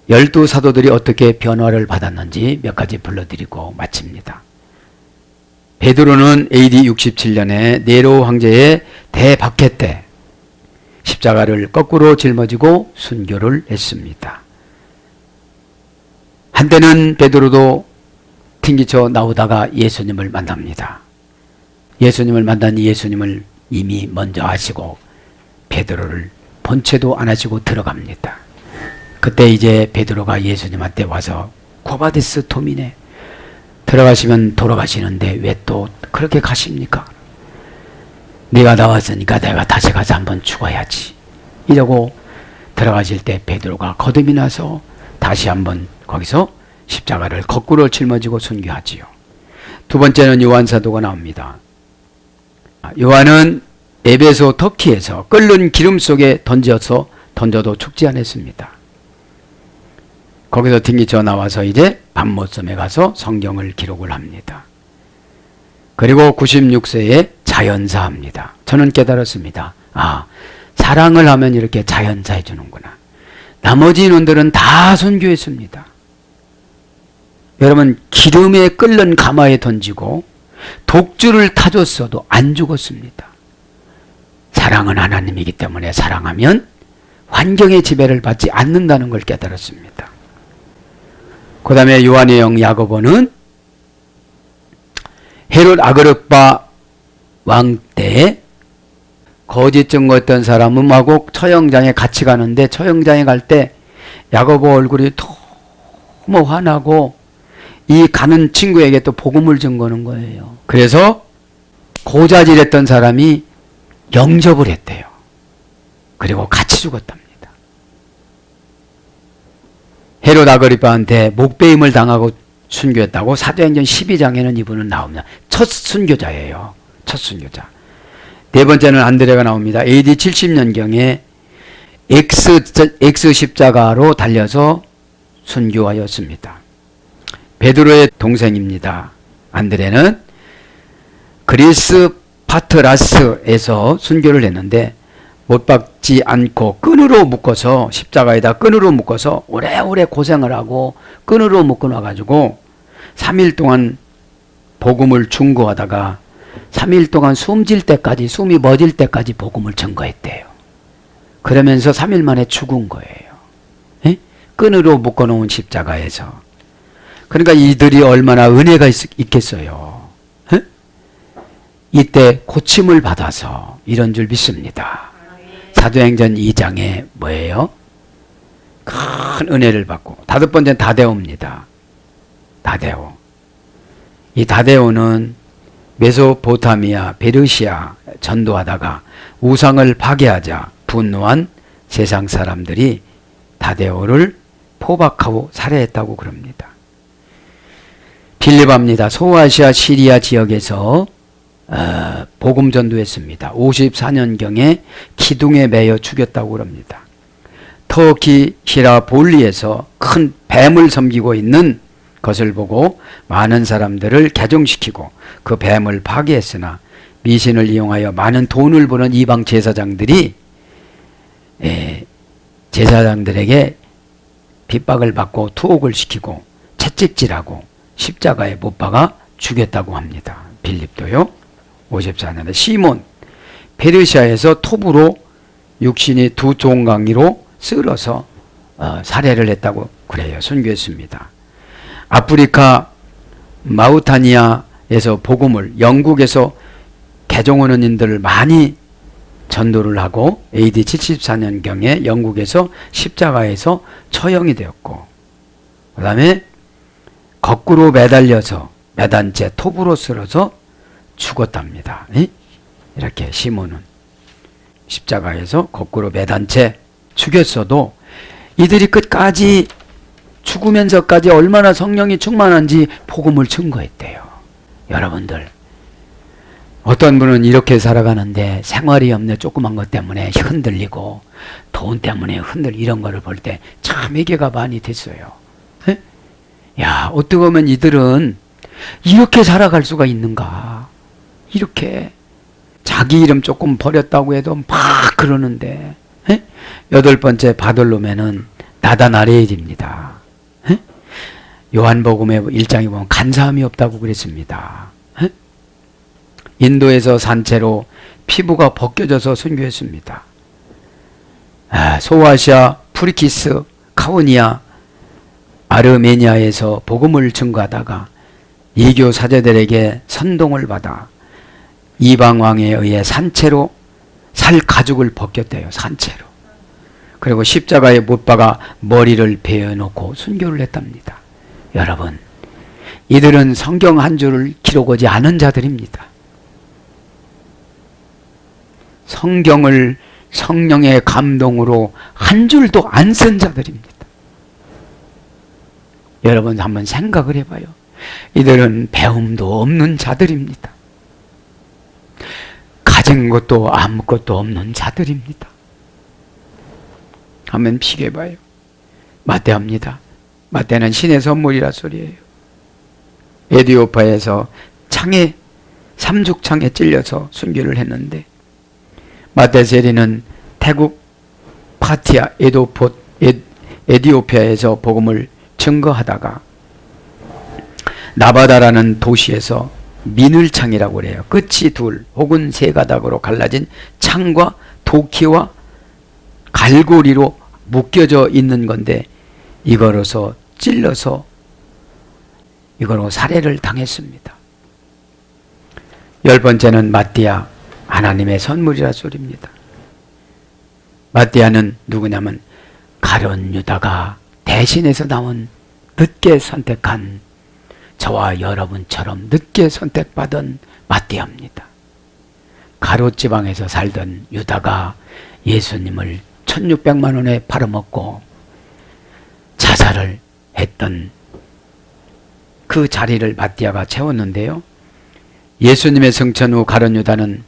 12 사도들이 어떻게 변화를 받았는지 몇 가지 불러드리고 마칩니다. 베드로는 AD 67년에 네로 황제의 대박해 때 십자가를 거꾸로 짊어지고 순교를 했습니다. 한때는 베드로도 튕기쳐 나오다가 예수님을 만납니다. 예수님을 만난 예수님을 이미 먼저 아시고 베드로를 본체도 안 하시고 들어갑니다. 그때 이제 베드로가 예수님한테 와서 고바데스 도미네, 들어가시면 돌아가시는데 왜 또 그렇게 가십니까? 네가 나왔으니까 내가 다시 가서 한번 죽어야지, 이러고 들어가실 때 베드로가 거듭이 나서 다시 한번 거기서 십자가를 거꾸로 짊어지고 순교하지요. 두 번째는 요한 사도가 나옵니다. 요한은 에베소 터키에서 끓는 기름 속에 던져도 죽지 않았습니다. 거기서 튕기쳐 나와서 이제 밤모섬에 가서 성경을 기록을 합니다. 그리고 96세에 자연사합니다. 저는 깨달았습니다. 사랑을 하면 이렇게 자연사해 주는구나. 나머지 인원들은 다 순교했습니다. 여러분, 기름에 끓는 가마에 던지고 독주를 타줬어도 안 죽었습니다. 사랑은 하나님이기 때문에 사랑하면 환경의 지배를 받지 않는다는 걸 깨달았습니다. 그 다음에 요한의 영 야고보는 헤롯 아그리파 왕 때에 거짓 증거했던 사람하고 처형장에 같이 가는데, 처형장에 갈 때 야고보 얼굴이 너무 화나고 이 가는 친구에게 또 복음을 전거는 거예요. 그래서 고자질했던 사람이 영접을 했대요. 그리고 같이 죽었답니다. 헤롯 아그리파한테 목베임을 당하고 순교했다고 사도행전 12장에는 이분은 나옵니다. 첫 순교자예요. 첫 순교자. 네 번째는 안드레가 나옵니다. AD 70년경에 X 십자가로 달려서 순교하였습니다. 베드로의 동생입니다. 안드레는 그리스 파트라스에서 순교를 했는데 못 박지 않고 끈으로 묶어서, 십자가에다 끈으로 묶어서 오래오래 고생을 하고 끈으로 묶어놔가지고 3일 동안 복음을 중고하다가 3일 동안 숨질 때까지, 숨이 멎을 때까지 복음을 전거했대요. 그러면서 3일 만에 죽은 거예요. 에? 끈으로 묶어놓은 십자가에서. 그러니까 이들이 얼마나 은혜가 있겠어요. 에? 이때 고침을 받아서 이런 줄 믿습니다. 사도행전 2장에 뭐예요? 큰 은혜를 받고. 다섯 번째는 다데오입니다. 다데오. 이 다데오는 메소포타미아, 베르시아 전도하다가 우상을 파괴하자 분노한 세상 사람들이 다데오를 포박하고 살해했다고 그럽니다. 빌립합니다. 소아시아 시리아 지역에서 복음 전도했습니다. 54년경에 기둥에 매여 죽였다고 그럽니다. 터키 히라볼리에서 큰 뱀을 섬기고 있는 것을 보고 많은 사람들을 개종시키고 그 뱀을 파괴했으나 미신을 이용하여 많은 돈을 버는 이방 제사장들이 제사장들에게 핍박을 받고 투옥을 시키고 채찍질하고 십자가에 못 박아 죽였다고 합니다. 빌립도요. 54년에 시몬, 페르시아에서 톱으로 육신이 두 종강이로 쓸어서 살해를 했다고 그래요. 순교했습니다. 아프리카 마우타니아에서 복음을, 영국에서 개종하는 인들을 많이 전도를 하고 AD 74년경에 영국에서 십자가에서 처형이 되었고, 그 다음에 거꾸로 매달려서 매단째 톱으로 쓸어서 죽었답니다. 이렇게 시몬은 십자가에서 거꾸로 매단채 죽였어도 이들이 끝까지 죽으면서까지 얼마나 성령이 충만한지 복음을 증거했대요. 여러분들, 어떤 분은 이렇게 살아가는데 생활이 없네, 조그만 것 때문에 흔들리고 돈 때문에 이런 거를 볼 때 참 회개가 많이 됐어요. 야, 어떻게 보면 이들은 이렇게 살아갈 수가 있는가. 이렇게 자기 이름 조금 버렸다고 해도 막 그러는데, 여덟 번째 바돌로매는 나다나엘의 일입니다. 에? 요한복음의 1장에 보면 간사함이 없다고 그랬습니다. 에? 인도에서 산채로 피부가 벗겨져서 순교했습니다. 소아시아, 프리키스, 카오니아, 아르메니아에서 복음을 증거하다가 이교 사제들에게 선동을 받아 이방왕에 의해 산채로 살 가죽을 벗겼대요. 산채로. 그리고 십자가에 못 박아 머리를 베어놓고 순교를 했답니다. 여러분, 이들은 성경 한 줄을 기록하지 않은 자들입니다. 성경을 성령의 감동으로 한 줄도 안 쓴 자들입니다. 여러분 한번 생각을 해봐요. 이들은 배움도 없는 자들입니다. 가진 것도 아무것도 없는 자들입니다. 한번 비교해봐요. 마태합니다. 마태는 신의 선물이라 소리예요. 에디오파에서 창에 삼죽창에 찔려서 순교를 했는데, 마태세리는 태국 파티아 에디오피아에서 복음을 증거하다가 나바다라는 도시에서 미늘창이라고 그래요. 끝이 둘 혹은 세 가닥으로 갈라진 창과 도끼와 갈고리로 묶여져 있는 건데, 이거로서 찔러서 이거로 살해를 당했습니다. 10번째는 마띠아, 하나님의 선물이라 소리입니다. 마띠아는 누구냐면 가룟 유다가 대신해서 나온 늦게 선택한 저와 여러분처럼 늦게 선택받은 마띠아입니다. 가롯지방에서 살던 유다가 예수님을 1600만 원에 팔아먹고 자살을 했던 그 자리를 마띠아가 채웠는데요. 예수님의 승천 후 가룟 유다는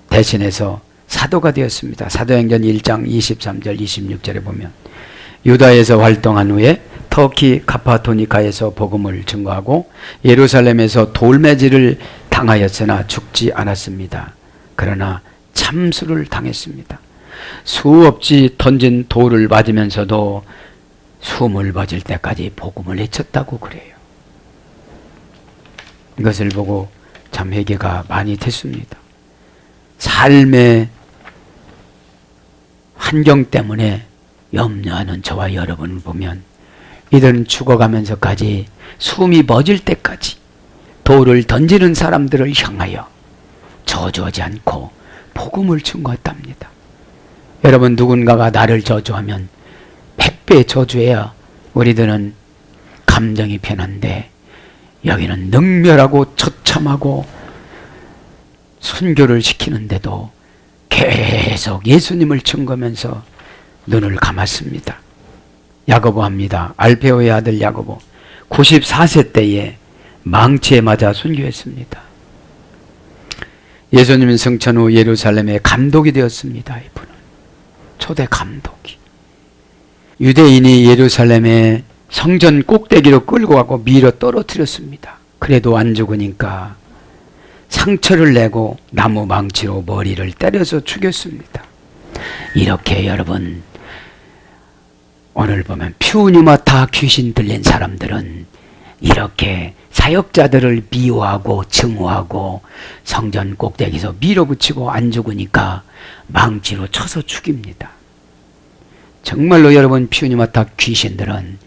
대신해서 사도가 되었습니다. 사도행전 1장 23절 26절에 보면 유다에서 활동한 후에 터키 카파도니카에서 복음을 증거하고 예루살렘에서 돌매질을 당하였으나 죽지 않았습니다. 그러나 참수를 당했습니다. 수없이 던진 돌을 맞으면서도 숨을 멎을 때까지 복음을 외쳤다고 그래요. 이것을 보고 참 회개가 많이 됐습니다. 삶의 환경 때문에 염려하는 저와 여러분을 보면 이들은 죽어가면서까지 숨이 멎을 때까지 돌을 던지는 사람들을 향하여 저주하지 않고 복음을 증거했답니다. 여러분, 누군가가 나를 저주하면 100배 저주해야 우리들은 감정이 편한데, 여기는 능멸하고 처참하고 순교를 시키는데도 계속 예수님을 증거하면서 눈을 감았습니다. 야고보 합니다. 알페오의 아들 야고보 94세 때에 망치에 맞아 순교했습니다. 예수님은 승천 후 예루살렘의 감독이 되었습니다. 이분은 초대 감독이. 유대인이 예루살렘의 성전 꼭대기로 끌고 가고 밀어 떨어뜨렸습니다. 그래도 안 죽으니까 상처를 내고 나무 망치로 머리를 때려서 죽였습니다. 이렇게 여러분, 오늘 보면 퓨니마타 귀신 들린 사람들은 이렇게 사역자들을 미워하고 증오하고 성전 꼭대기에서 밀어붙이고 안 죽으니까 망치로 쳐서 죽입니다. 정말로 여러분, 퓨니마타 귀신들은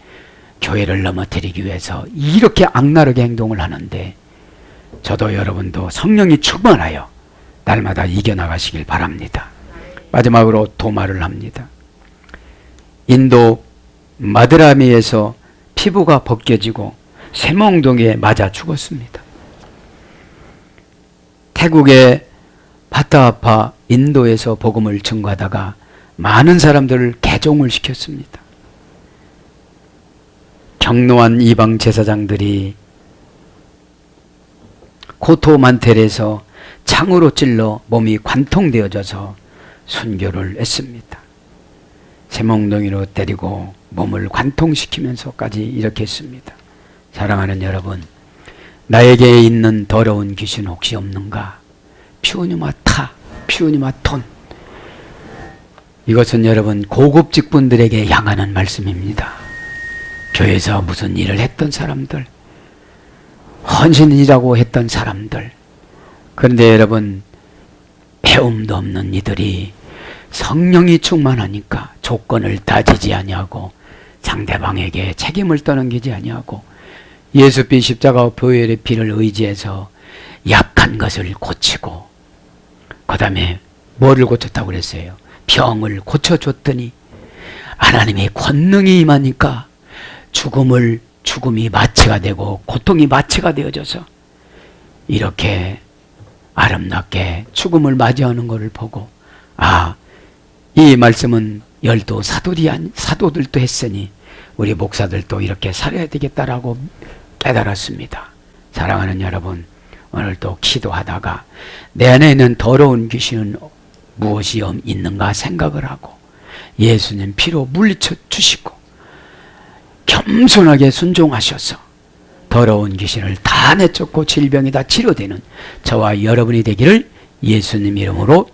교회를 넘어뜨리기 위해서 이렇게 악랄하게 행동을 하는데, 저도 여러분도 성령이 충만하여 날마다 이겨나가시길 바랍니다. 마지막으로 도마를 합니다. 인도 마드라미에서 피부가 벗겨지고 쇠몽둥이에 맞아 죽었습니다. 태국의 파타아파 인도에서 복음을 증거하다가 많은 사람들을 개종을 시켰습니다. 경노한 이방 제사장들이 코토만텔에서 창으로 찔러 몸이 관통되어져서 순교를 했습니다. 쇠몽둥이로 때리고 몸을 관통시키면서까지 이렇게 했습니다. 사랑하는 여러분, 나에게 있는 더러운 귀신 혹시 없는가? 퓨니마타, 퓨니마톤, 이것은 여러분 고급 직분들에게 향하는 말씀입니다. 교회에서 무슨 일을 했던 사람들, 헌신이라고 했던 사람들, 그런데 여러분 배움도 없는 이들이 성령이 충만하니까 조건을 따지지 아니하고 상대방에게 책임을 떠넘기지 아니하고 예수피 십자가와 보혈의 피를 의지해서 약한 것을 고치고, 그 다음에 뭐를 고쳤다고 그랬어요? 병을 고쳐줬더니 하나님의 권능이 임하니까 죽음이 마취가 되고 고통이 마취가 되어져서 이렇게 아름답게 죽음을 맞이하는 것을 보고, 이 말씀은 열두 사도들도 했으니 우리 목사들도 이렇게 살아야 되겠다라고 깨달았습니다. 사랑하는 여러분, 오늘도 기도하다가 내 안에 있는 더러운 귀신은 무엇이 있는가 생각을 하고 예수님 피로 물리쳐 주시고 겸손하게 순종하셔서 더러운 귀신을 다 내쫓고 질병이 다 치료되는 저와 여러분이 되기를 예수님 이름으로